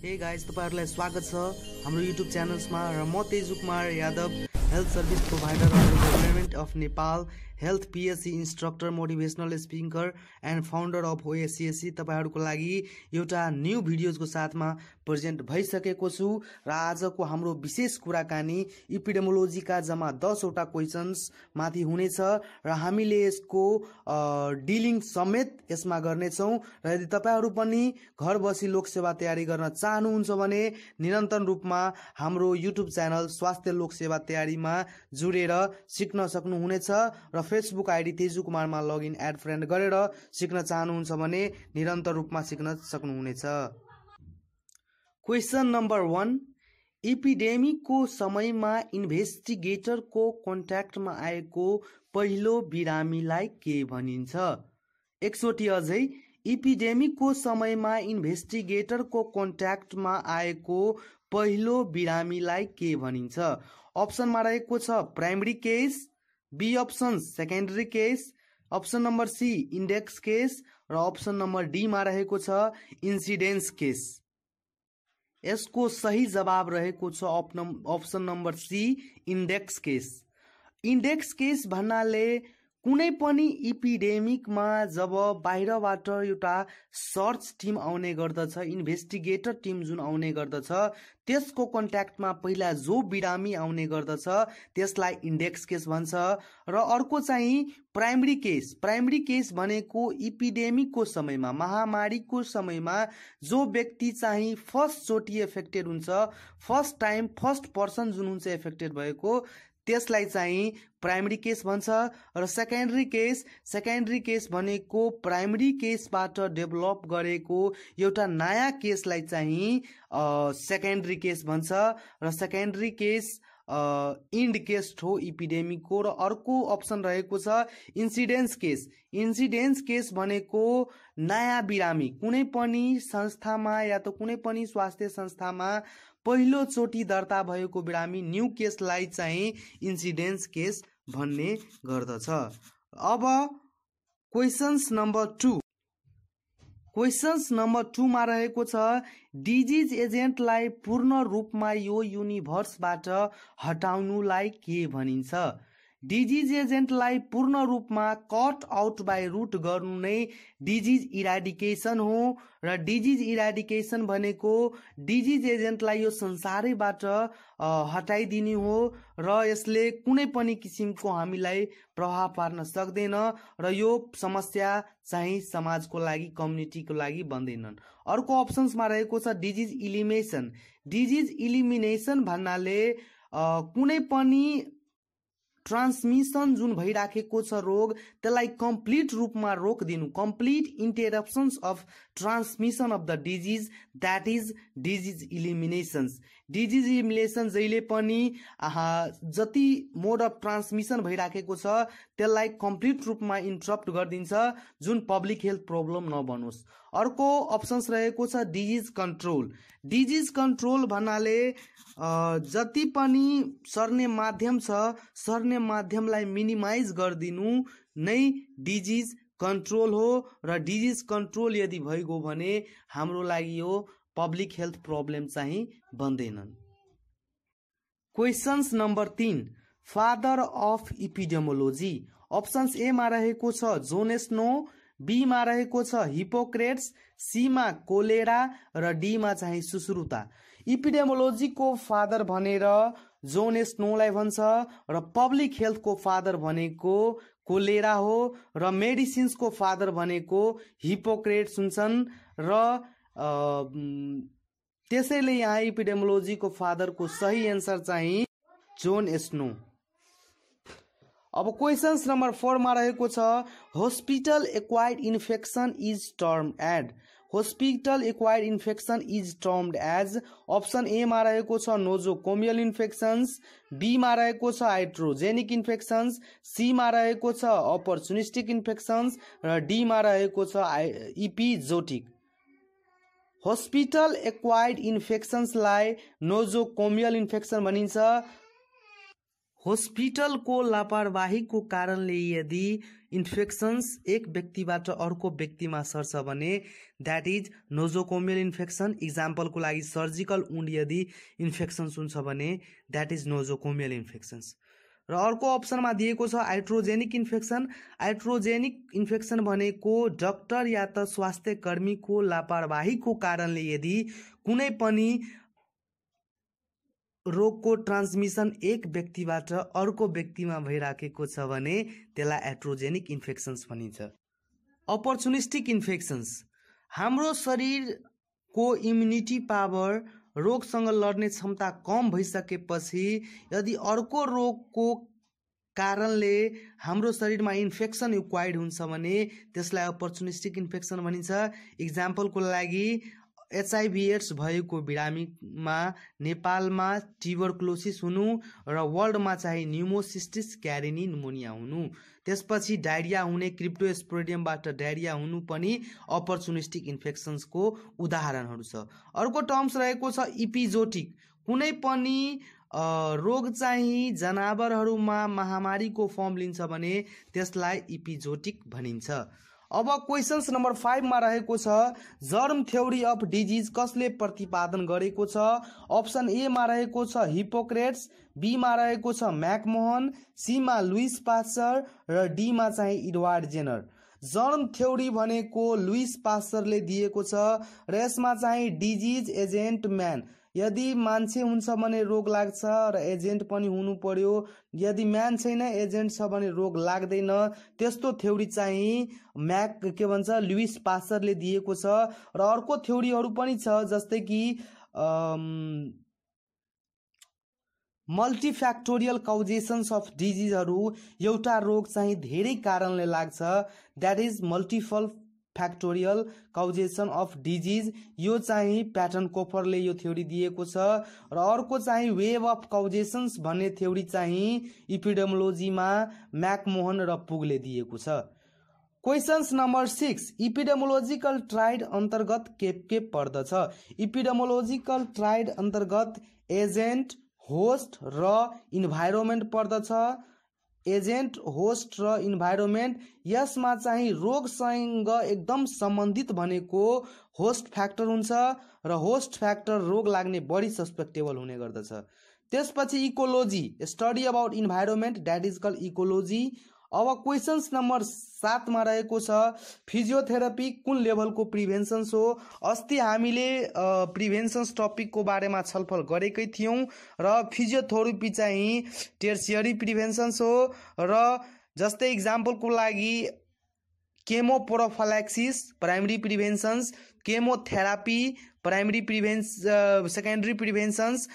Hey guys, तपाईहरुलाई स्वागत छ हाम्रो युट्युब च्यानल्समा र म Teju Kumar Yadav, health service provider under government of Nepal, health PSC instructor, motivational speaker and founder of OSCSC तपाईहरुको लागि एउटा न्यू भिडियोजको साथमा प्रेजेन्ट भइसकेको छु र आजको हाम्रो विशेष कुराकानी एपिडेमोलोजीका जम्मा 10 वटा क्वेशन्स माथि हुनेछ र हामीले यसको डिलिङ समेत यसमा गर्नेछौं र यदि तपाईहरु पनि घर बसी लोकसेवा तयारी गर्न चाहनुहुन्छ भने निरन्तर रूपमा हाम्रो युट्युब च्यानल स्वास्थ्य लोकसेवा तयारीमा जुडेर सिक्न सक्नुहुनेछ र फेसबुक आइडी तेजु कुमारमा लगइन एड फ्रेन्ड गरेर सिक्न चाहनुहुन्छ भने निरन्तर रूपमा सिक्न सक्नुहुनेछ। क्वेशन नम्बर 1, एपिडेमिकको समयमा इन्भेस्टिगेटरको कन्ट्याक्टमा आएको पहिलो बिरामीलाई के भनिन्छ? एकचोटि अझै, एपिडेमिकको समयमा इन्भेस्टिगेटरको कन्ट्याक्टमा आएको पहिलो बिरामीलाई के भनिन्छ? अप्सनमा रहेको छ primary case, B option secondary case, option number C index case र अप्सन नम्बर डी मा रहेको छ इन्सिडेन्स केस। यसको सही जवाब रहेको छ option number C index case. Index case भन्नाले कुनै पनि एपिडेमिकमा जब बाहिरबाट एउटा सर्च टिम आउने गर्दछ, इन्भेस्टिगेटर टिम जुन आउने गर्दछ, त्यसको कन्ट्याक्टमा पहिला जो बिरामी आउने गर्दछ त्यसलाई इन्डेक्स केस भन्छ र अर्को चाहिँ प्राइमरी केस। प्राइमरी केस भनेको एपिडेमिकको समयमा, महामारीको समयमा जो व्यक्ति चाहिँ फर्स्ट चोटि एफेक्टेड हुन्छ, फर्स्ट टाइम फर्स्ट पर्सन जुन हुन्छ एफेक्टेड भएको, त्यसलाई चाहिँ प्राइमरी केस भन्छ र सेकेन्डरी केस भनेको प्राइमरी केसबाट डेभलप गरेको एउटा नयाँ केसलाई चाहिँ सेकेन्डरी केस भन्छ र सेकेन्डरी केस इन्ड केस हो एपिडेमिकको। र अर्को अप्सन रहेको छ इन्सिडेन्स केस। इन्सिडेन्स केस भनेको नयाँ बिरामी कुनै पनि संस्थामा या त कुनै पनि स्वास्थ्य संस्थामा पहिलो चोटि दर्ता भएको बिरामी न्यू केसलाई चाहिँ इन्सिडेन्स केस भन्ने गर्दछ। अब क्वेशन्स नम्बर 2। क्वेशन्स नम्बर 2 मा रहेको छ डिजिज एजेन्टलाई पूर्ण रूपमा यो युनिभर्सबाट हटाउनुलाई के भनिन्छ? डिजिज एजेन्टलाई पूर्ण रूपमा कट आउट बाई रुट गर्नु नै डिजिज इराडिकेसन हो र डिजिज इराडिकेसन भनेको डिजिज एजेन्टलाई यो संसारैबाट हटाइदिने हो र यसले कुनै पनि किसिमको हामीलाई प्रभाव पार्न सक्दैन र यो समस्या चाहिँ समाजको लागि, कम्युनिटीको लागि बन्दैनन्। अर्को अप्सन्समा रहेको छ डिजिज इलिमिनेसन। डिजिज इलिमिनेसन भन्नाले कुनै पनि ट्रान्समिसन जुन भइराखेको छ रोग, त्यसलाई कम्प्लिट रूपमा रोकिदिनु, complete interruptions of transmission of the disease, that is disease elimination. Disease elimination जहिले पनि जति मोड अफ ट्रान्समिसन भइराखेको छ त्यसलाई कम्प्लिट रूपमा इन्टरप्ट गरिदिन्छ जुन पब्लिक हेल्थ प्रब्लम नबनोस्। अर्को अप्सन्स रहेको छ डिजिज कन्ट्रोल। डिजिज कन्ट्रोल भन्नाले जति पनि सर्ने माध्यम छ, सर्ने माध्यमलाई मिनिमाइज गरिदिनु नै डिजिज कन्ट्रोल हो र डिजिज कन्ट्रोल यदि भइगयो भने हाम्रो लागि यो पब्लिक हेल्थ प्रब्लम चाहिँ बन्दैनन्। Questions number 3, father of epidemiology. Options A मा रहेको छ जोन स्नो, बी मा रहेको छ हिपोक्रेट्स, सी मा कोलेरा र डी मा चाहिँ सुश्रुता। एपिडेमोलोजीको फादर भनेर जोन स्नोलाई भन्छ र पब्लिक हेल्थको फादर भनेको कोलेरा हो र मेडिसिन्सको फादर भनेको हिपोक्रेट्स हुन्छन् र त्यसैले यहाँ एपिडेमोलोजीको फादरको सही एन्सर चाहिँ जोन स्नो। अब क्वेशन्स नम्बर 4 मा रहेको छ hospital acquired infection is termed as. Hospital acquired infection is termed as. Option A मा रहेको छ नोजोकोमियल इन्फेक्सन्स, बी मा रहेको छ हाइड्रोजेनिक इन्फेक्सन्स, सी मा रहेको छ अपर्चुनिस्टिक इन्फेक्सन्स र डी मा रहेको छ इपिजोटिक। हस्पिटल एक्वायर्ड इन्फेक्सन्सलाई नोजोकोमियल इन्फेक्सन भनिन्छ। हस्पिटलको लापरवाहीको कारणले यदि इन्फेक्सन्स एक व्यक्तिबाट अर्को व्यक्तिमा सर्छ भने द्याट इज नोजोकोमियल इन्फेक्सन। इक्जाम्पलको लागि सर्जिकल वुन्ड यदि इन्फेक्सन्स हुन्छ भने द्याट इज नोजोकोमियल इन्फेक्सन्स। र अर्को अप्सनमा दिएको छ आइट्रोजेनिक इन्फेक्सन। आइट्रोजेनिक इन्फेक्सन भनेको डाक्टर या त स्वास्थ्य कर्मीको लापरवाहीको कारणले यदि कुनै पनि रोगको ट्रान्समिसन एक व्यक्तिबाट अर्को व्यक्तिमा भइराखेको छ भने त्यसलाई एट्रोजेनिक इन्फेक्सन्स भनिन्छ। अपर्चुनिस्टिक इन्फेक्सन्स, हाम्रो शरीरको इम्युनिटी पावर रोगसँग लड्ने क्षमता कम भइसकेपछि यदि अर्को रोगको कारणले हाम्रो शरीरमा इन्फेक्सन एक्वायर्ड हुन्छ भने त्यसलाई अपर्चुनिस्टिक इन्फेक्सन भनिन्छ। इक्जाम्पलको लागि एचआइभी एड्स भएको बिरामीमा नेपालमा ट्युबरक्लोसिस हुनु र वर्ल्डमा चाहिँ न्युमोसिस्टिस क्यारिनी न्युमोनिया हुनु, त्यसपछि डायरिया हुने, क्रिप्टोस्पोडियमबाट डायरिया हुनु पनि अपर्चुनिस्टिक इन्फेक्सन्सको उदाहरणहरू छ। अर्को टर्म्स रहेको छ इपिजोटिक। कुनै पनि रोग चाहिँ जनावरहरूमा महामारीको फर्म लिन्छ भने त्यसलाई इपिजोटिक भनिन्छ। अब क्वेशन्स नम्बर 5 मा रहेको छ जर्म थ्योरी अफ डिजिज कसले प्रतिपादन गरेको छ? अप्सन ए मा रहेको छ हिपोक्रेट्स, बी मा रहेको छ मैकमोहन, सी मा लुइस पास्चर र डी मा चाहिँ एडवर्ड जेनर। जर्म थ्योरी भनेको लुइस पास्चरले दिएको छ र यसमा चाहिँ डिजिज एजेन्ट म्यान, यदि मान्छे हुन्छ भने रोग लाग्छ र एजेन्ट पनि हुनु पर्यो, यदि म्यान छैन एजेन्ट छ भने रोग लाग्दैन, त्यस्तो थ्योरी चाहिँ लुइस पास्चरले दिएको छ। र अर्को थ्योरीहरू पनि छ जस्तै कि मल्टिफ्याक्टोरियल काउजेसन्स अफ डिजिजहरू, एउटा रोग चाहिँ धेरै कारणले लाग्छ, that is multiple factorial causation of disease, यो चाहिँ प्याटर्न कोफरले यो थ्योरी दिएको छ। र अर्को चाहिँ वेभ अफ काउजेसन्स भन्ने थ्योरी चाहिँ इपिडेमोलोजीमा मैकमोहन र पुगले दिएको छ। क्वेशन्स नम्बर 6 इपिडेमोलोजिकल ट्राइड अन्तर्गत के पर्दछ? इपिडेमोलोजिकल ट्राइड अन्तर्गत एजेन्ट, होस्ट र इन्भाइरोमेन्ट पर्दछ। एजेन्ट, होस्ट र इन्भाइरोमेन्ट, यसमा चाहिँ रोगसँग एकदम सम्बन्धित भनेको होस्ट फ्याक्टर हुन्छ र होस्ट फ्याक्टर रोग लाग्ने बढी सस्पेक्टेबल हुने गर्दछ। त्यसपछि ecology, study about environment, that is called ecology. अब क्वेशन्स नम्बर 7 मा रहेको छ फिजियोथेरापी कुन लेभलको प्रिभेन्सन्स हो? अस्ति हामीले प्रिभेन्सन्स टपिकको बारेमा छलफल गरेकै थियौँ र फिजियोथेरापी चाहिँ टर्सियरी प्रिभेन्सन्स हो। र जस्तै इक्जाम्पलको लागि chemoprophylaxis primary preventions, chemotherapy primary secondary preventions,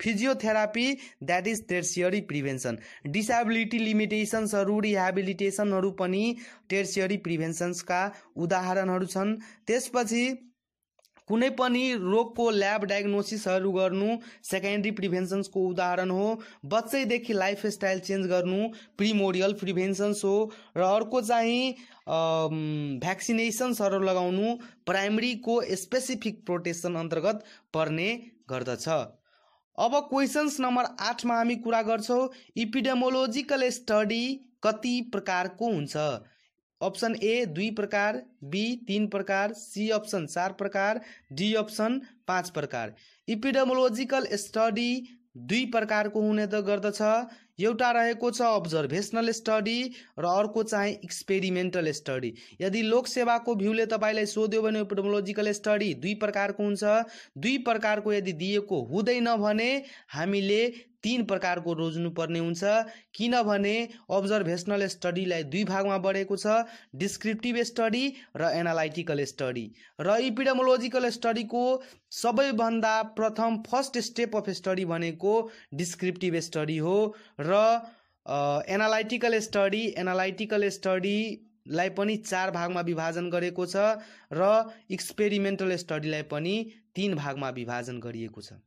physiotherapy that is tertiary prevention. Disability लिमिटेसन्सहरू, रिहेबिलिटेसनहरू पनि टर्सियरी प्रिभेन्सन्सका उदाहरणहरू छन्। त्यसपछि कुनै पनि रोगको ल्याब डायग्नोसिसहरू गर्नु सेकेन्डरी प्रिभेन्सन्सको उदाहरण हो। बच्चैदेखि लाइफस्टाइल चेन्ज गर्नु प्रिमोडियल प्रिभेन्सन्स हो। र अर्को चाहिँ भ्याक्सिनेसन्सहरू लगाउनु प्राइमरीको स्पेसिफिक प्रोटेक्सन अन्तर्गत पर्ने गर्दछ। अब क्वेशन्स नम्बर 8 मा हामी कुरा गर्छौँ इपिडेमोलोजिकल स्टडी कति प्रकारको हुन्छ? अप्सन ए 2 प्रकार, बी 3 प्रकार, सी अप्सन 4 प्रकार, डी अप्सन 5 प्रकार। इपिडेमोलोजिकल स्टडी 2 प्रकारको हुने गर्दछ। एउटा रहेको छ अब्जर्भेसनल स्टडी र अर्को चाहिँ एक्सपेरिमेन्टल स्टडी। यदि लोकसेवाको भ्यूले तपाईलाई सोध्यो भने इपिडेमोलोजिकल स्टडी 2 प्रकारको हुन्छ। 2 प्रकारको यदि दिएको हुँदैन भने हामीले 3 प्रकारको रोज्नु पर्ने हुन्छ, किनभने अब्जर्भेसनल स्टडीलाई 2 भागमा बढेको छ, डिस्क्रिप्टिभ स्टडी र एनालाइटिकल स्टडी। र इपिडेमोलोजिकल स्टडीको सबैभन्दा प्रथम फर्स्ट स्टेप अफ स्टडी भनेको डिस्क्रिप्टिभ स्टडी हो। र एनालाइटिकल स्टडीलाई पनि 4 भागमा विभाजन गरेको छ र एक्सपेरिमेन्टल स्टडीलाई पनि 3 भागमा विभाजन गरिएको छ।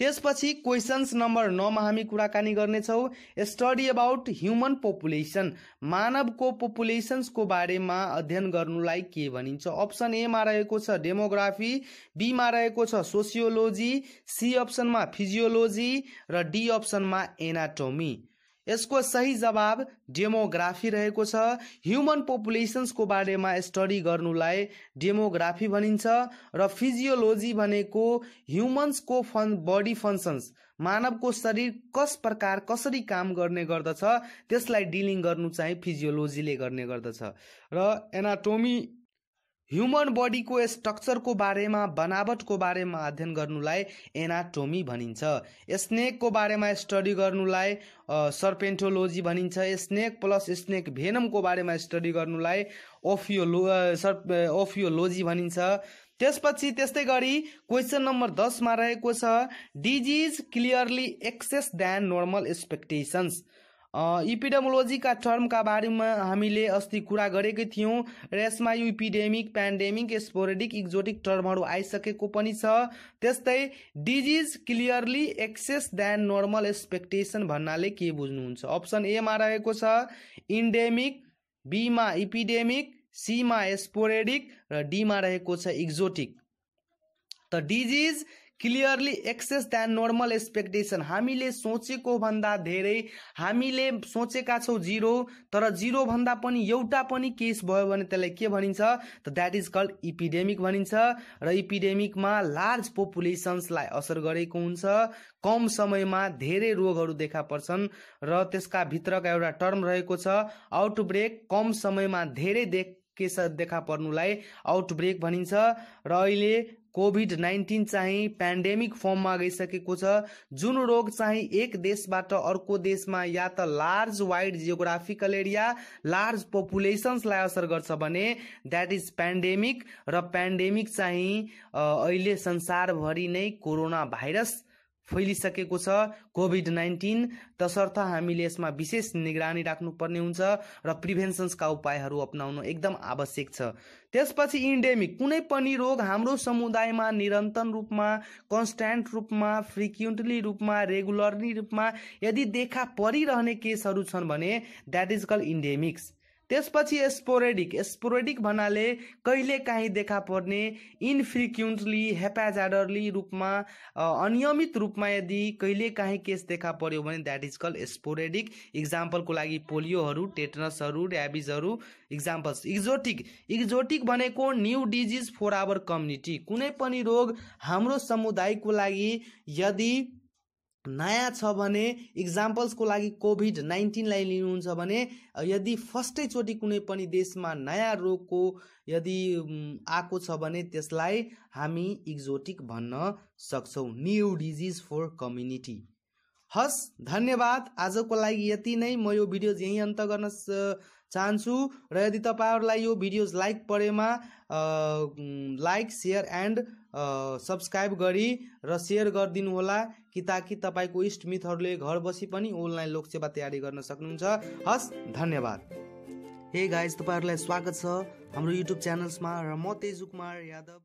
त्यसपछि क्वेशन्स नम्बर 9 मा हामी कुराकानी गर्नेछौँ। स्टडी अबाउट ह्युमन पपुलेसन, मानवको पपुलेसन्सको बारेमा अध्ययन गर्नुलाई के भनिन्छ? अप्सन ए मा रहेको छ डेमोग्राफी, बी मा रहेको छ सोसियोलोजी, सी अप्सनमा फिजियोलोजी र डी अप्सनमा एनाटोमी। यसको सही जवाब डेमोग्राफी रहेको छ। ह्युमन पपुलेसन्सको बारेमा स्टडी गर्नुलाई डेमोग्राफी भनिन्छ र फिजियोलोजी भनेको ह्युमन्सको बडी फङ्सन्स, मानवको शरीर कसरी काम गर्ने गर्दछ त्यसलाई डिलिङ गर्नु चाहिँ फिजियोलोजीले गर्ने गर्दछ। र एनाटोमी ह्युमन बडीको स्ट्रक्चरको बारेमा, बनावटको बारेमा अध्ययन गर्नुलाई एनाटोमी भनिन्छ। स्नेकको बारेमा स्टडी गर्नुलाई सर्पेन्टोलोजी भनिन्छ। स्नेक प्लस स्नेक भेनमको बारेमा स्टडी गर्नुलाई ओफियोलोजी भनिन्छ। त्यसपछि त्यस्तै गरी क्वेसन नम्बर 10 मा रहेको छ disease clearly excess than normal expectations. इपिडेमोलोजीका टर्मका बारेमा हामीले अस्ति कुरा गरेकै थियौँ र यसमा यो इपिडेमिक, पेन्डेमिक, स्पोरेडिक, एक्जोटिक टर्महरू आइसकेको पनि छ। त्यस्तै disease clearly excess than normal expectation भन्नाले के बुझ्नुहुन्छ? अप्सन ए मा रहेको छ इन्डेमिक, बी मा इपिडेमिक, सी मा स्पोरेडिक र डी मा रहेको छ एक्जोटिक। त disease clearly excess than normal expectation, हामीले सोचेको भन्दा धेरै, हामीले सोचेका छौँ 0 तर 0 भन्दा पनि एउटा पनि केस भयो भने त्यसलाई के भनिन्छ? त द्याट इज कल्ड इपिडेमिक भनिन्छ। र इपिडेमिकमा लार्ज पपुलेसन्सलाई असर गरेको हुन्छ, कम समयमा धेरै रोगहरू देखा पर्छन् र त्यसका भित्रका एउटा टर्म रहेको छ आउटब्रेक, कम समयमा धेरै केस देखा पर्नुलाई आउटब्रेक भनिन्छ। र अहिले कोभिड-19 चाहिँ पेन्डेमिक फर्ममा गइसकेको छ, जुन रोग चाहिँ एक देशबाट अर्को देशमा या त large wide geographical area, large पपुलेसन्सलाई असर गर्छ भने द्याट इज पेन्डेमिक। र पेन्डेमिक चाहिँ अहिले संसारभरि नै कोरोना भाइरस फैलिसकेको छ कोभिड-19, तसर्थ हामीले यसमा विशेष निगरानी राख्नुपर्ने हुन्छ र प्रिभेन्सन्सका उपायहरू अपनाउन एकदम आवश्यक छ। त्यसपछि इन्डेमिक, कुनै पनि रोग हाम्रो समुदायमा निरन्तर रूपमा, कन्स्ट्यान्ट रूपमा, फ्रिक्वेन्टली रूपमा, रेगुलरली रूपमा यदि देखा परिरहने केसहरू छन् भने द्याट इज कल्ड इन्डेमिक्स। त्यसपछि स्पोरेडिक, स्पोरेडिक भन्नाले कहिले काहीँ देखा पर्ने, इनफ्रिक्वेन्टली, हेपाजाडरली रूपमा, अनियमित रूपमा यदि कहिले काहीँ केस देखा पर्यो भने द्याट इज कल्ड स्पोरेडिक। इक्जाम्पलको लागि पोलियोहरू, टेटनसहरू, र्याबिजहरू इक्जाम्पल्स। एक्जोटिक, एक्जोटिक भनेको new disease for our community, कुनै पनि रोग हाम्रो समुदायको लागि यदि नयाँ छ भने, इक्जाम्पल्सको लागि कोभिड-19लाई लिनुहुन्छ भने यदि फर्स्टैचोटि कुनै पनि देशमा नयाँ रोगको यदि आएको छ भने त्यसलाई हामी एक्जोटिक भन्न सक्छौँ, न्यू डिजिज फर कम्युनिटी। हस्, धन्यवाद। आजको लागि यति नै। म यो भिडियो यहीँ अन्त गर्न चाहन्छु र यदि तपाईहरुलाई यो भिडियोज लाइक परेमा लाइक, शेयर एन्ड सब्स्क्राइब गरी र शेयर गरिदिनु होला कि ताकि तपाईको इष्टमित्रहरूले घर बसी पनि अनलाइन लोकसेवा तयारी गर्न सक्नुहुन्छ। हस्, धन्यवाद। हे गाइज, तपाईहरुलाई स्वागत छ हाम्रो युट्युब च्यानल्समा र म तेजु कुमार यादव।